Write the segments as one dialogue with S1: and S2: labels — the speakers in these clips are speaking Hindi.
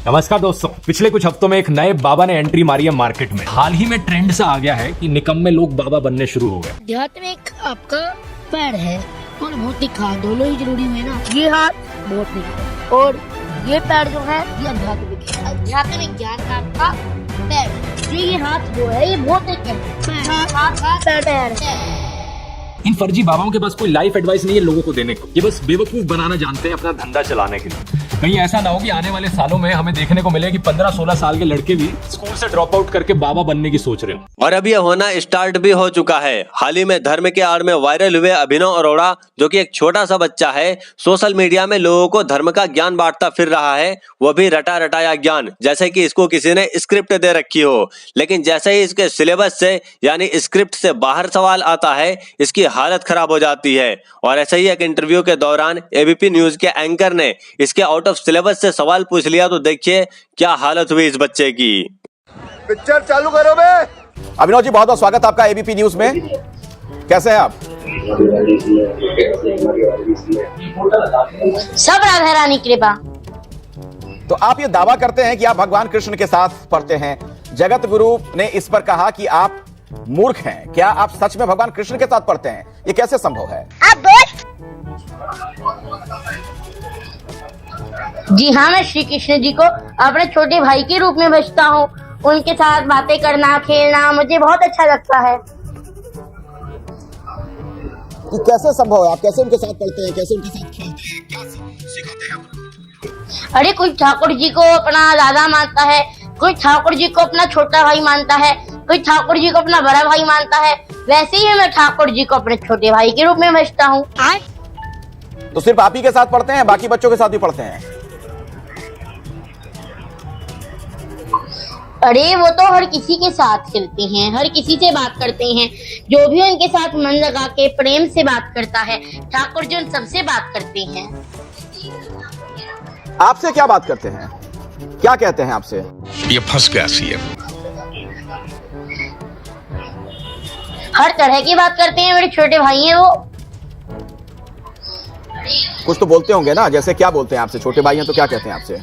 S1: नमस्कार दोस्तों, पिछले कुछ हफ्तों में एक नए बाबा ने एंट्री मारी है मार्केट में। हाल ही में ट्रेंड सा आ गया है कि निकम्मे लोग बाबा बनने शुरू हो गए।
S2: देहात में एक आपका पैर है और भौतिक हाथ दोनों ही जरूरी हुए ना। ये हाथ भौतिक और ये पैर जो है ये आध्यात्मिक है। आध्यात्मिक ज्ञान का आपका पैर, ये हाथ जो है ये भौतिक है। पैर
S1: इन फर्जी बाबाओं के पास कोई लाइफ एडवाइस नहीं है लोगों को देने को। ये बस बेवकूफ बनाना जानते हैं अपना धंधा चलाने के लिए। कहीं ऐसा ना हो कि आने वाले सालों में हमें देखने को मिले कि 15-16 साल के लड़के भी स्कूल से ड्रॉप आउट करके बाबा बनने की सोच रहे हो।
S3: और अब यह होना स्टार्ट भी हो चुका है। हाल ही में धर्म के आड़ में वायरल हुए अभिनव अरोड़ा, जो कि एक छोटा सा बच्चा है, सोशल मीडिया में लोगों को धर्म का ज्ञान बांटता फिर रहा है, वो भी रटा रटाया ज्ञान, जैसे कि इसको किसी ने स्क्रिप्ट दे रखी हो। लेकिन जैसे ही इसके सिलेबस से यानी स्क्रिप्ट से बाहर सवाल आता है, इसकी हालत खराब हो जाती है। और ऐसे ही एक इंटरव्यू के दौरान एबीपी न्यूज के एंकर ने इसके आउट ऑफ सिलेबस से सवाल पूछ लिया, तो देखिए क्या हालत हुई इस बच्चे की।
S4: पिक्चर चालू करो बे। अभिनव जी, बहुत बहुत स्वागत आपका एबीपी न्यूज में। कैसे हैं आप?
S2: सब राधा रानी कृपा।
S4: तो आप ये दावा करते हैं कि आप भगवान कृष्ण के साथ पढ़ते हैं। जगत गुरु ने इस पर कहा कि आप मूर्ख हैं। क्या आप सच में भगवान कृष्ण के साथ पढ़ते हैं? ये कैसे संभव है?
S2: आप बोल। जी हाँ, मैं श्री कृष्ण जी को अपने छोटे भाई के रूप में बचता हूँ। उनके साथ बातें करना, खेलना मुझे बहुत अच्छा लगता है।
S4: ये कैसे संभव है? आप कैसे उनके साथ पढ़ते हैं, कैसे उनके साथ खेलते हैं, क्या सिखाते हैं?
S2: अरे कोई ठाकुर जी को अपना दादा मानता है, कोई ठाकुर जी को अपना छोटा भाई मानता है, कोई ठाकुर जी को अपना बड़ा भाई मानता है। वैसे ही मैं ठाकुर जी को अपने छोटे भाई के रूप में बचता हूँ।
S4: तो सिर्फ आप ही के साथ पढ़ते हैं, बाकी बच्चों के साथ भी पढ़ते हैं?
S2: अरे वो तो हर किसी के साथ खेलते हैं, हर किसी से बात करते हैं, जो भी उनके साथ मन लगा के प्रेम से बात करता है। ठाकुर जी उन सबसे बात करते हैं।
S4: आपसे क्या बात करते हैं? क्या कहते हैं आपसे?
S5: ये फंस गया सीएम।
S2: हर तरह की बात करते हैं। मेरे छोटे भाई हैं वो।
S4: कुछ तो बोलते होंगे ना, जैसे क्या बोलते हैं आपसे? छोटे भाई हैं तो क्या कहते हैं आपसे?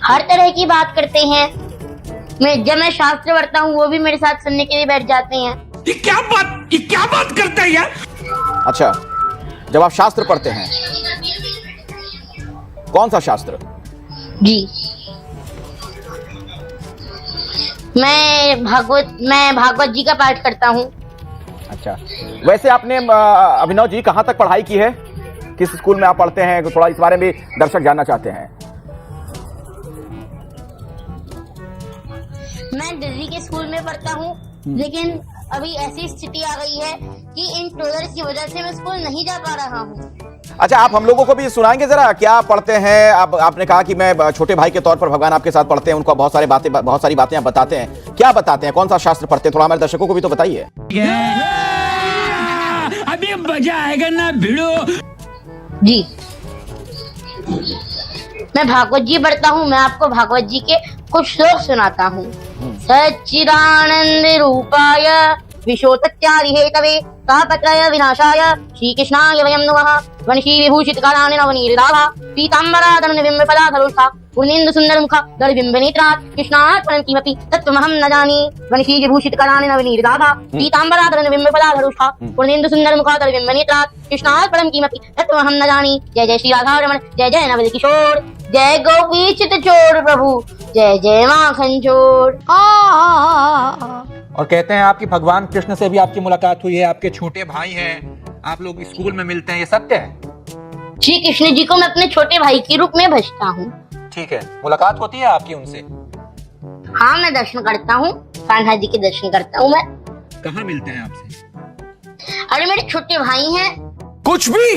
S2: हर तरह की बात करते हैं। जब मैं शास्त्र पढ़ता हूँ वो भी मेरे साथ सुनने के लिए बैठ जाते हैं।
S5: ये क्या बात करता है यार?
S4: अच्छा, जब आप शास्त्र पढ़ते हैं, कौन सा शास्त्र?
S2: जी, मैं भागवत जी का पाठ करता हूँ।
S4: अच्छा, वैसे आपने अभिनव जी कहाँ तक पढ़ाई की है? किस स्कूल में आप पढ़ते हैं? थोड़ा इस बारे में भी दर्शक जानना चाहते हैं।
S2: मैं दिल्ली के स्कूल में पढ़ता हूँ, लेकिन अभी ऐसी स्थिति आ गई है कि इन ट्रोलर्स की वजह से मैं स्कूल नहीं जा पा रहा हूँ।
S4: अच्छा, आप हम लोगों को भी सुनाएंगे जरा, क्या पढ़ते हैं आप? आपने कहा कि मैं छोटे भाई के तौर पर भगवान आपके साथ पढ़ते हैं, उनको बहुत सारी बातें आप बताते हैं। क्या बताते हैं? कौन सा शास्त्र पढ़ते हैं? थोड़ा हमारे दर्शकों को भी तो बताइए।
S5: अभी मजा आएगा ना भिड़ो।
S2: जी, मैं भागवत जी पढ़ता हूँ। मैं आपको भागवत जी के कुछ श्लोक सुनाता हूँ। सच्चिदानंद रूपाय विशोत्पत्त्यादि हेतवे तापत्रय विनाशाय श्री कृष्णाय वयं नमः। वंशी विभूषित कालानि नवनीरदाभा पीताम्बराधर बिंबफला धरुषा पूर्णेन्दु सुंदर मुखा दलबिंब नेत्रात् कृष्णात् परं किमपि तत्त्वमहं न जाने। वंशी विभूषित कालानि नवनीरदाभा पीताम्बराधर बिंबफला धरुषा पूर्णेन्दु सुंदर मुखा दलबिंब नेत्रात् कृष्णात् परं किमपि तत्त्वमहं न जाने। जय जय श्री राधा रमण, जय जय नवल किशोर, जय गोपी चित चोर प्रभु, जय जय माखन चोर।
S6: और कहते हैं आपकी भगवान कृष्ण से भी आपकी मुलाकात हुई है, आपके छोटे भाई हैं, आप लोग स्कूल में मिलते हैं, ये सत्य है?
S2: श्री कृष्ण जी को मैं अपने छोटे भाई के रूप में भजता हूँ।
S6: ठीक है, मुलाकात होती है आपकी उनसे?
S2: हाँ, मैं दर्शन करता हूँ, कान्हा जी के दर्शन करता हूँ मैं।
S6: कहाँ मिलते हैं आपसे?
S2: अरे मेरे छोटे भाई हैं।
S6: कुछ भी?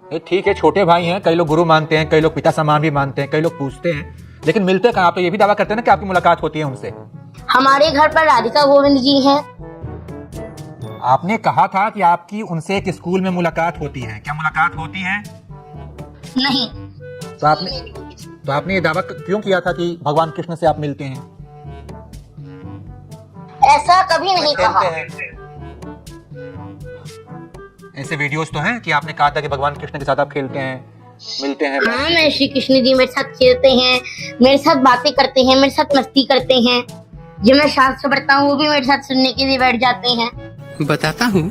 S6: ये ठीक है, छोटे भाई हैं, कई लोग गुरु मानते हैं, कई लोग पिता समान भी मानते हैं, कई लोग पूछते हैं, लेकिन मिलते कहाँ? पे ये भी दावा करते हैं ना कि आपकी मुलाकात होती है उनसे।
S2: हमारे घर पर राधिका गोविंद जी हैं।
S6: आपने कहा था कि आपकी उनसे एक स्कूल में मुलाकात होती है, क्या मुलाकात होती है?
S2: नहीं।
S6: तो आपने ये दावा क्यों किया था कि भगवान कृष्ण से आप मिलते हैं?
S2: ऐसा कभी नहीं कहा।
S6: ऐसे वीडियोस तो हैं कि आपने कहा था कि भगवान कृष्ण के साथ आप खेलते हैं, मिलते हैं?
S2: हाँ, मैं श्री कृष्ण जी मेरे साथ खेलते हैं, मेरे साथ बातें करते हैं, मेरे साथ मस्ती करते हैं। जब मैं शास्त्र पढ़ता हूँ वो भी मेरे साथ सुनने के लिए बैठ जाते हैं।
S7: बताता हूँ,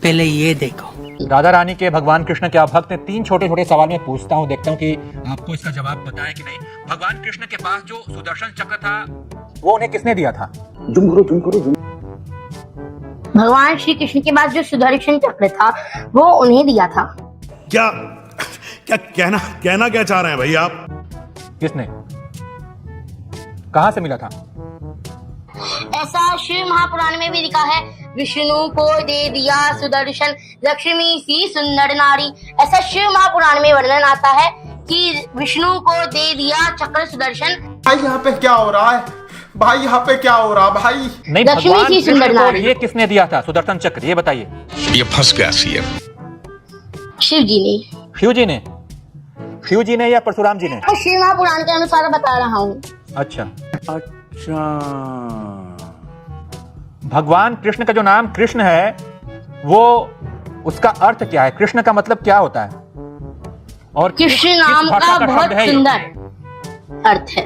S7: पहले ये देखो।
S6: राधा रानी के भगवान कृष्ण के भक्त ने 3 छोटे छोटे सवाल में पूछता हूँ, देखता हूँ कि आपको इसका जवाब पता है कि नहीं। भगवान कृष्ण के पास जो सुदर्शन चक्र था वो उन्हें किसने दिया था?
S2: भगवान श्री कृष्ण के पास जो सुदर्शन चक्र था वो उन्हें दिया था।
S8: क्या क्या कहना क्या चाह रहे हैं भाई आप?
S6: किसने? कहां से मिला था?
S2: ऐसा शिव महापुराण में भी लिखा है, विष्णु को दे दिया सुदर्शन, लक्ष्मी सी सुंदर नारी। ऐसा शिव महापुराण में वर्णन आता है कि विष्णु को दे दिया चक्र सुदर्शन।
S9: भाई यहाँ पे क्या हो रहा है? भाई यहाँ पे क्या हो रहा है भाई?
S6: नहीं,
S2: लक्ष्मी
S6: भगवान
S2: की सुंदर
S6: कृष्ण को
S2: नारी।
S6: ये किसने दिया था सुदर्शन चक्र, ये बताइए।
S5: ये फंस गया सीएम।
S2: शिव जी ने।
S6: शिव जी ने? शिव जी ने या परशुराम जी ने?
S2: मैं शिव महापुराण के अनुसार बता रहा हूँ।
S6: अच्छा। भगवान कृष्ण का जो नाम कृष्ण है वो उसका अर्थ क्या है? कृष्ण का मतलब क्या होता है? और
S2: कृष्ण नाम का बहुत सुंदर अर्थ है।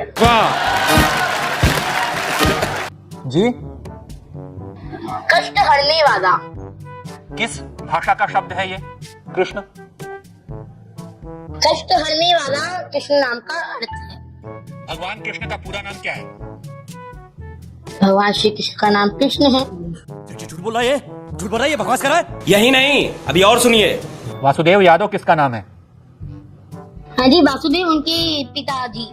S6: जी,
S2: कष्ट हरने वाला।
S6: किस भाषा का शब्द है ये कृष्ण?
S2: कष्ट हरने वाला कृष्ण नाम का अर्थ है।
S6: भगवान कृष्ण का पूरा नाम क्या है?
S2: भगवान श्री कृष्ण का नाम कृष्ण है।
S10: झूठ बोल रहा है, ये बकवास कर रहा है। यही नहीं, अभी और सुनिए।
S6: वासुदेव यादव किसका नाम है?
S2: हाँ जी, वासुदेव उनके पिताजी।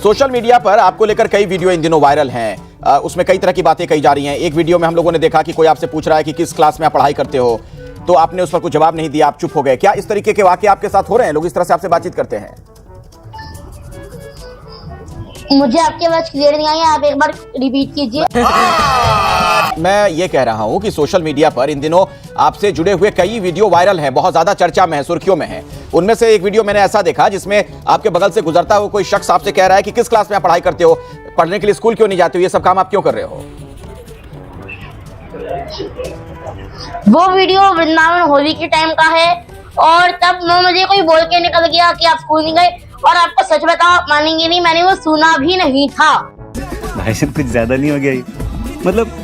S4: सोशल मीडिया पर आपको लेकर कई वीडियो इन दिनों वायरल हैं। उसमें कई तरह की बातें कही जा रही हैं। एक वीडियो में हम लोगों ने देखा कि कोई आपसे पूछ रहा है कि किस क्लास में आप पढ़ाई करते हो, तो आपने उस पर कुछ जवाब नहीं दिया, आप चुप हो गए। क्या इस तरीके के वाकये आपके साथ हो रहे हैं? लोग इस तरह से आपसे बातचीत करते हैं?
S2: मुझे आपकी आवाज क्लियर नहीं आई, आप एक बार रिपीट कीजिए।
S4: मैं ये कह रहा हूं कि सोशल मीडिया पर इन दिनों आपसे जुड़े हुए कई वीडियो वायरल हैं, बहुत ज्यादा चर्चा में है, सुर्खियों में है। उनमें से एक वीडियो मैंने ऐसा देखा जिसमें आपके बगल से गुजरता हुआ कोई शख्स आपसे कह रहा है कि किस क्लास में आप पढ़ाई करते हो, पढ़ने के लिए स्कूल क्यों नहीं जाते हो, ये सब काम आप क्यों कर रहे हो?
S2: वो वीडियो वृंदावन होली के टाइम का है और तब मुझे कोई बोल के निकल गया कि आप स्कूल नहीं गए, और आपको सच बताओ, आप मानेंगे नहीं, मैंने वो सुना भी नहीं था।
S10: भाई साहब कुछ ज्यादा नहीं हो गया ये? मतलब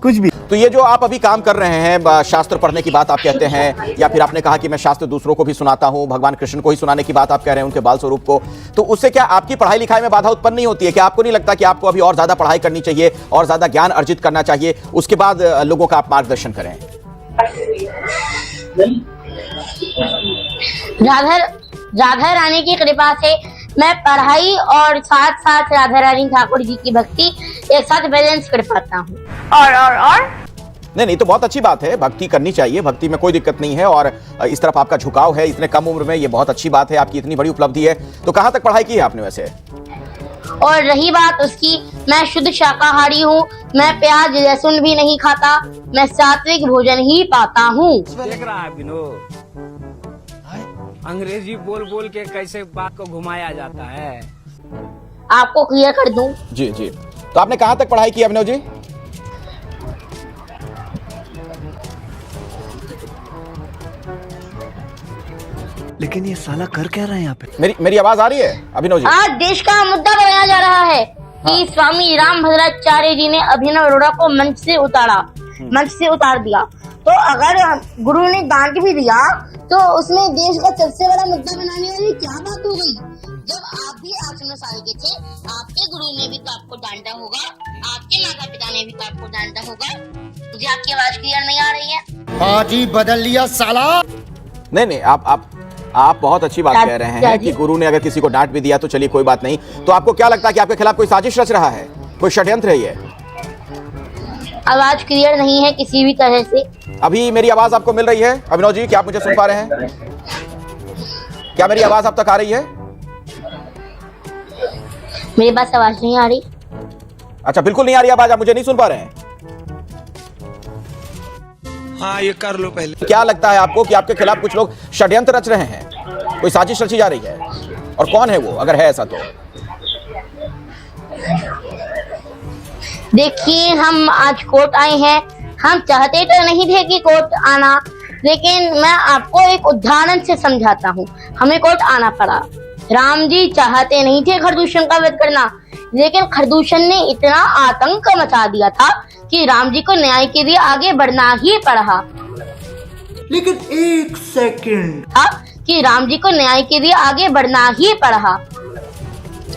S10: कुछ भी।
S4: तो ये जो आप अभी काम कर रहे हैं, शास्त्र पढ़ने की बात आप कहते हैं, या फिर आपने कहा कि मैं शास्त्र दूसरों को भी सुनाता हूं, भगवान कृष्ण को ही सुनाने की बात आप कह रहे हैं, उनके बाल स्वरूप को, तो उससे क्या आपकी पढ़ाई लिखाई में बाधा उत्पन्न नहीं होती है? क्या आपको नहीं लगता कि आपको अभी और ज्यादा पढ़ाई करनी चाहिए और ज्यादा ज्ञान अर्जित करना चाहिए, उसके बाद लोगों का आप मार्गदर्शन करें?
S2: राधा रानी की कृपा से मैं पढ़ाई और साथ साथ राधा रानी ठाकुर जी की भक्ति एक साथ बैलेंस कर पाता हूँ। और
S4: नहीं, तो बहुत अच्छी बात है, भक्ति करनी चाहिए, भक्ति में कोई दिक्कत नहीं है, और इस तरफ आपका झुकाव है इतने कम उम्र में, ये बहुत अच्छी बात है, आपकी इतनी बड़ी उपलब्धि है। तो कहाँ तक पढ़ाई की है आपने वैसे?
S2: और रही बात उसकी, मैं शुद्ध शाकाहारी हूँ, मैं प्याज लहसुन भी नहीं खाता, मैं सात्विक भोजन ही पाता हूँ।
S7: देख रहा है विनोद, अंग्रेजी बोल बोल के कैसे बात को घुमाया जाता है।
S2: आपको क्लियर कर दूं?
S4: जी। तो आपने कहाँ तक पढ़ाई की अभिनव जी?
S10: लेकिन ये साला कर क्या रहा है यहाँ पे?
S4: मेरी आवाज आ रही है अभिनव जी?
S2: आज देश का मुद्दा बनाया जा रहा है कि स्वामी रामभद्राचार्य जी ने अभिनव अरोड़ा को मंच से उतार दिया। तो अगर गुरु ने डांट भी दिया तो उसमें देश का सबसे बड़ा मुद्दा बनाने वाली क्या बात हो गई? जब आप भी 8-9 साल के थे, आपके गुरु ने भी तो आपको डांटा होगा, आपके माता पिता ने भी तो आपको डांटा होगा। मुझे आपकी आवाज क्लियर नहीं आ रही है?
S9: बाजी बदल लिया साला।
S4: नहीं, आप बहुत अच्छी बात कह रहे हैं कि गुरु ने अगर किसी को डांट भी दिया तो चलिए कोई बात नहीं। तो आपको क्या लगता है कि आपके खिलाफ कोई साजिश रच रहा है, कोई षड्यंत्र है ये?
S2: आवाज क्लियर नहीं है किसी भी तरह से।
S4: अभी मेरी आवाज आपको मिल रही है अभिनव जी? क्या आप मुझे सुन पा रहे हैं? क्या मेरी आवाज आप तक आ रही है?
S2: मेरे पास आवाज नहीं आ रही।
S4: अच्छा, बिल्कुल नहीं आ रही आवाज, आप मुझे नहीं सुन पा रहे हैं?
S10: हाँ, ये कर लो पहले।
S4: क्या लगता है आपको कि आपके खिलाफ कुछ लोग षड्यंत्र रच रहे हैं, कोई साजिश रची जा रही है? और कौन है वो, अगर है ऐसा तो?
S2: देखिए, हम आज कोर्ट आए हैं, हम चाहते तो नहीं थे कि कोर्ट आना, लेकिन मैं आपको एक उदाहरण से समझाता हूँ। हमें कोर्ट आना पड़ा। राम जी चाहते नहीं थे खरदूषण का वध करना, लेकिन खरदूषण ने इतना आतंक मचा दिया था कि राम जी को न्याय के लिए आगे बढ़ना ही पड़ा।
S9: लेकिन एक सेकंड,
S2: कि राम जी को न्याय के लिए आगे बढ़ना ही पड़ा।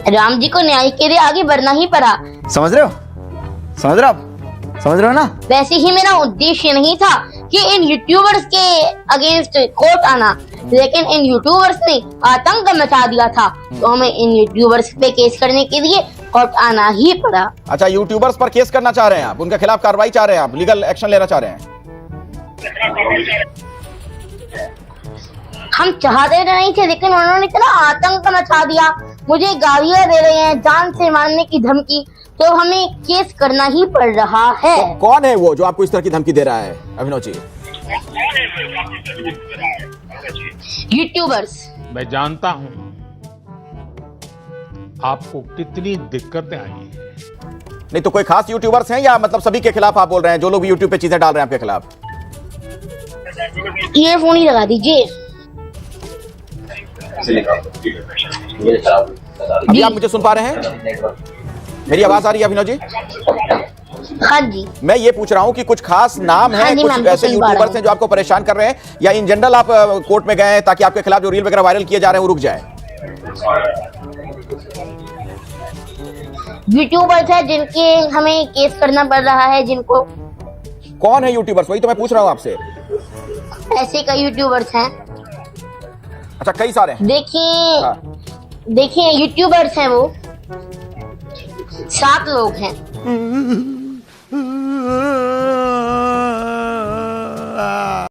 S2: राम जी को न्याय के लिए आगे बढ़ना ही पड़ा।
S4: समझ रहे हो? समझ रहे हो आप? समझ रहे हो ना?
S2: वैसे ही मेरा उद्देश्य नहीं था कि इन यूट्यूबर्स के अगेंस्ट कोर्ट आना, लेकिन इन यूट्यूबर्स ने आतंक मचा दिया था, तो हमें इन यूट्यूबर्स पे केस करने के लिए कोर्ट आना ही पड़ा।
S4: अच्छा, यूट्यूबर्स पर केस करना चाह रहे हैं आप, उनके खिलाफ कार्रवाई चाह रहे हैं आप, लीगल एक्शन लेना चाह रहे हैं?
S2: हम चाहते तो नहीं थे, लेकिन उन्होंने इतना आतंक मचा दिया, मुझे गालियां दे रहे हैं, जान से मारने की धमकी, तो हमें केस करना ही पड़ रहा है।
S4: तो कौन है वो जो आपको इस तरह की धमकी दे रहा है अभिनव जी?
S2: यूट्यूबर्स।
S5: मैं जानता हूँ आपको कितनी दिक्कतें आई हैं।
S4: नहीं तो कोई खास यूट्यूबर्स हैं या मतलब सभी के खिलाफ आप बोल रहे हैं, जो लोग यूट्यूब पे चीजें डाल रहे हैं आपके खिलाफ?
S2: ईयरफोन ही लगा दीजिए।
S4: अभी आप मुझे सुन पा रहे हैं? मेरी आवाज आ रही है अभिनव जी?
S2: हाँ जी।
S4: मैं ये पूछ रहा हूँ कि कुछ खास नाम है,
S2: हाँ जी,
S4: कुछ
S2: मैम,
S4: ऐसे
S2: सुन पा रहा
S4: यूट्यूबर्स हैं जो आपको परेशान कर रहे हैं, या इन जनरल आप कोर्ट में गए हैं ताकि आपके खिलाफ जो रील वगैरह वायरल किए जा रहे हैं वो रुक जाए?
S2: यूट्यूबर्स है जिनके हमें केस करना पड़ रहा है। जिनको?
S4: कौन है यूट्यूबर्स? वही तो मैं पूछ रहा हूँ आपसे।
S2: ऐसे कई यूट्यूबर्स हैं।
S4: अच्छा, कई सारे हैं।
S2: देखिए यूट्यूबर्स हैं वो 7 लोग हैं।